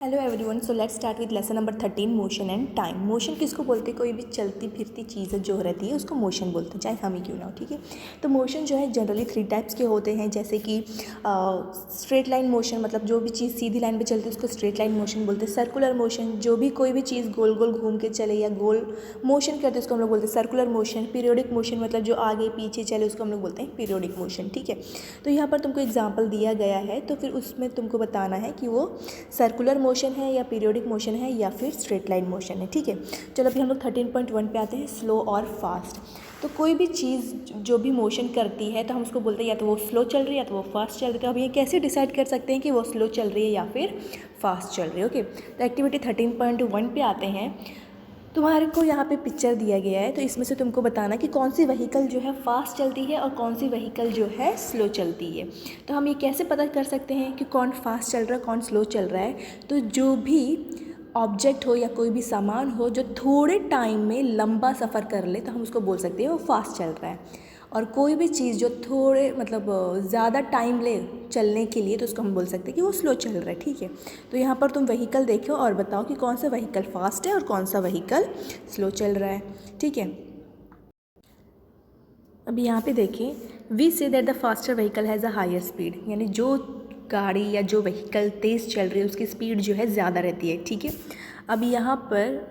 Hello everyone, so let's start with lesson number 13 motion and time. Motion किसको बोलते हैं? कोई भी चलती फिरती चीज़ जो रहती है उसको मोशन बोलते हैं, चाहे हम ही क्यों ना हो। ठीक है, तो मोशन जो है जनरली 3 टाइप्स के होते हैं, जैसे कि स्ट्रेट लाइन मोशन, मतलब जो भी चीज़ सीधी लाइन पे चलती है उसको स्ट्रेट लाइन मोशन बोलते हैं। सर्कुलर मोशन, जो भी कोई भी चीज़ गोल गोल घूम के चले या गोल मोशन करते हैं उसको हम लोग बोलते हैं सर्कुलर मोशन। पीरियोडिक मोशन मतलब जो आगे पीछे चले उसको हम लोग बोलते हैं पीरियोडिक मोशन। ठीक है, तो यहाँ पर तुमको एग्जाम्पल दिया गया है, तो फिर उसमें तुमको बताना है कि वो सर्कुलर मोशन है या पीरियोडिक मोशन है या फिर स्ट्रेट लाइन मोशन है। ठीक है, चलो अभी हम लोग 13.1 पे आते हैं, स्लो और फास्ट। तो कोई भी चीज़ जो भी मोशन करती है तो हम उसको बोलते हैं या तो वो स्लो चल रही है या तो वो फास्ट चल रही है। तो अब ये कैसे डिसाइड कर सकते हैं कि वो स्लो चल रही है या फिर फास्ट चल रही है? ओके, तो एक्टिविटी 13.1 पे आते हैं। तुम्हारे को यहाँ पे पिक्चर दिया गया है, तो इसमें से तुमको बताना कि कौन सी व्हीकल जो है फास्ट चलती है और कौन सी व्हीकल जो है स्लो चलती है। तो हम ये कैसे पता कर सकते हैं कि कौन फास्ट चल रहा है कौन स्लो चल रहा है? तो जो भी ऑब्जेक्ट हो या कोई भी सामान हो जो थोड़े टाइम में लंबा सफ़र कर ले तो हम उसको बोल सकते हैं वो फास्ट चल रहा है। और कोई भी चीज़ जो थोड़े मतलब ज़्यादा टाइम ले चलने के लिए तो उसको हम बोल सकते हैं कि वो स्लो चल रहा है। ठीक है, तो यहाँ पर तुम व्हीकल देखो और बताओ कि कौन सा व्हीकल फास्ट है और कौन सा व्हीकल स्लो चल रहा है। ठीक है, अभी यहाँ पे देखिए, we say that the faster vehicle has a higher speed, यानी जो गाड़ी या जो व्हीकल तेज़ चल रही है उसकी स्पीड जो है ज़्यादा रहती है। ठीक है, अभी यहाँ पर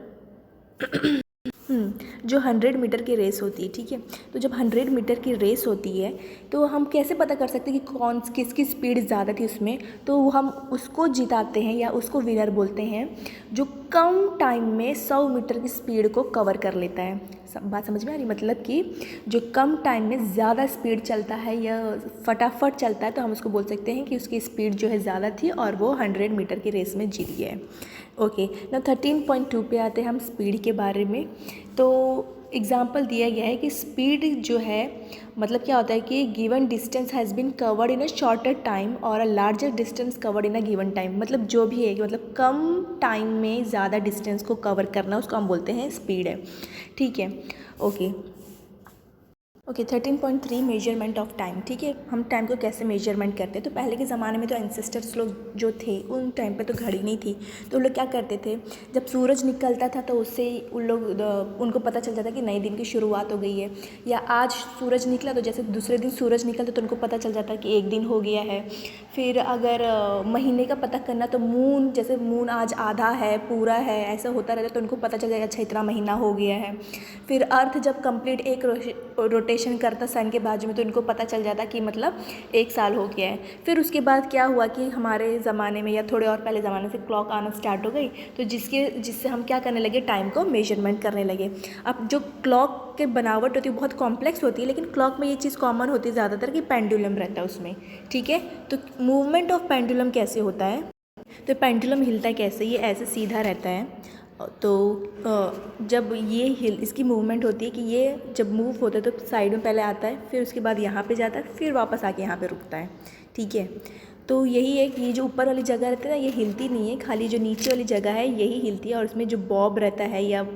जो 100 मीटर की रेस होती है, ठीक है, तो जब 100 मीटर की रेस होती है तो हम कैसे पता कर सकते हैं कि कौन किसकी स्पीड ज़्यादा थी उसमें? तो हम उसको जिताते हैं या उसको विनर बोलते हैं जो कम टाइम में 100 मीटर की स्पीड को कवर कर लेता है। बात समझ में आ रही? मतलब कि जो कम टाइम में ज़्यादा स्पीड चलता है या फटाफट चलता है तो हम उसको बोल सकते हैं कि उसकी स्पीड जो है ज़्यादा थी और वो 100 मीटर की रेस में जीत गया है। ओके, ना 13.2 पे आते हैं हम स्पीड के बारे में। तो एग्जाम्पल दिया गया है कि स्पीड जो है मतलब क्या होता है कि given distance has been covered in a shorter time और a larger distance covered in a given time. मतलब जो भी है कि मतलब कम टाइम में ज़्यादा डिस्टेंस को कवर करना उसको हम बोलते हैं स्पीड है। ठीक है, okay okay 13.3 measurement of time. ठीक है, हम टाइम को कैसे मेजरमेंट करते हैं? तो पहले के ज़माने में तो एंसेस्टर्स लोग जो थे उन टाइम पे तो घड़ी नहीं थी, तो लोग क्या करते थे, जब सूरज निकलता था तो उससे उन लोग उनको पता चल जाता कि नए दिन की शुरुआत हो गई है। या आज सूरज निकला तो जैसे दूसरे दिन सूरज निकलता तो उनको पता चल जाता कि एक दिन हो गया है। फिर अगर महीने का पता करना तो मून, जैसे मून आज आधा है पूरा है ऐसा होता रहता तो उनको पता चल जाएगा अच्छा इतना महीना हो गया है। फिर अर्थ जब कंप्लीट एक रोटेशन करता सन के बाजू में तो इनको पता चल जाता कि मतलब 1 साल हो गया है। फिर उसके बाद क्या हुआ कि हमारे ज़माने में या थोड़े और पहले ज़माने से क्लॉक आना स्टार्ट हो गई, तो जिससे हम क्या करने लगे, टाइम को मेजरमेंट करने लगे। अब जो क्लॉक के बनावट होती है बहुत कॉम्प्लेक्स होती है, लेकिन क्लॉक में ये चीज़ कॉमन होती है ज़्यादातर कि पेंडुलम रहता है उसमें। ठीक है, तो मूवमेंट ऑफ पेंडुलम कैसे होता है? तो पेंडुलम हिलता है कैसे? ये ऐसे सीधा रहता है, तो जब ये इसकी मूवमेंट होती है कि ये जब मूव होता है तो साइड में पहले आता है, फिर उसके बाद यहाँ पे जाता है, फिर वापस आके यहाँ पे रुकता है। ठीक है, तो यही है कि ये जो ऊपर वाली जगह रहती है ना ये हिलती नहीं है, खाली जो नीचे वाली जगह है यही हिलती है, और उसमें जो बॉब रहता है या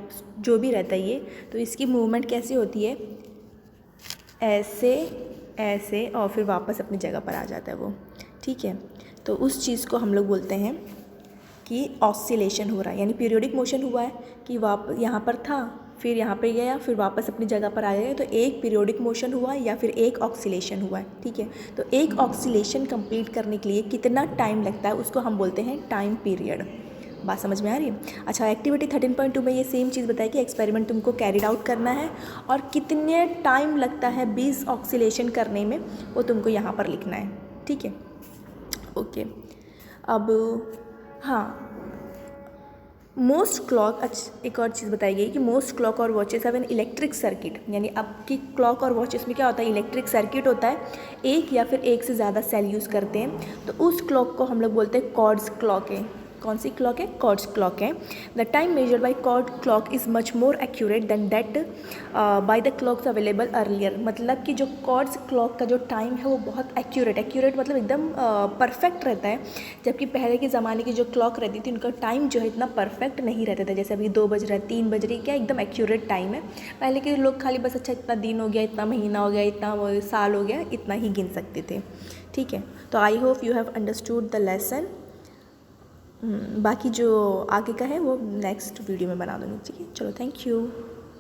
जो भी रहता है ये, तो इसकी मूवमेंट कैसे होती है, ऐसे ऐसे और फिर वापस अपनी जगह पर आ जाता है वो। ठीक है, तो उस चीज़ को हम लोग बोलते हैं कि ऑसिलेशन हो रहा है, यानी पीरियोडिक मोशन हुआ है कि यहाँ पर था फिर यहाँ पे गया फिर वापस अपनी जगह पर आ गया, तो एक पीरियोडिक मोशन हुआ या फिर एक ऑक्सीलेशन हुआ है। ठीक है, तो एक ऑक्सीलेशन कंप्लीट करने के लिए कितना टाइम लगता है उसको हम बोलते हैं टाइम पीरियड। बात समझ में आ रही है? अच्छा, एक्टिविटी 13.2 में ये सेम चीज़ बताई कि एक्सपेरिमेंट तुमको कैरिड आउट करना है और कितने टाइम लगता है 20 ऑक्सीलेशन करने में वो तुमको यहाँ पर लिखना है। ठीक है, ओके, अब हाँ, मोस्ट क्लॉक, एक और चीज़ बताई गई कि मोस्ट क्लॉक और watches have an electric circuit, यानी अब की क्लॉक और वॉचेस में क्या होता है, इलेक्ट्रिक सर्किट होता है, एक या फिर एक से ज़्यादा सेल यूज़ करते हैं, तो उस क्लॉक को हम लोग बोलते हैं कॉर्ड्स क्लॉक है। कौन सी क्लॉक है? कॉर्ड्स क्लॉक है। The time measured by quartz clock is much more accurate than that by the clocks available earlier. मतलब कि जो कॉर्ड्स क्लॉक का जो टाइम है वो बहुत एक्यूरेट मतलब एकदम परफेक्ट रहता है, जबकि पहले के ज़माने की जो क्लॉक रहती थी उनका टाइम जो है इतना परफेक्ट नहीं रहता था। जैसे अभी 2 बज रहा है 3 बज रही है, क्या एकदम एक्यूरेट टाइम है। पहले के लोग खाली बस अच्छा इतना दिन हो गया, इतना महीना हो गया, इतना साल हो गया, इतना ही गिन सकते थे। ठीक है, तो I hope you have understood the lesson. बाकी जो आगे का है वो नेक्स्ट वीडियो में बना दूँगी, ठीक है। चलो, थैंक यू।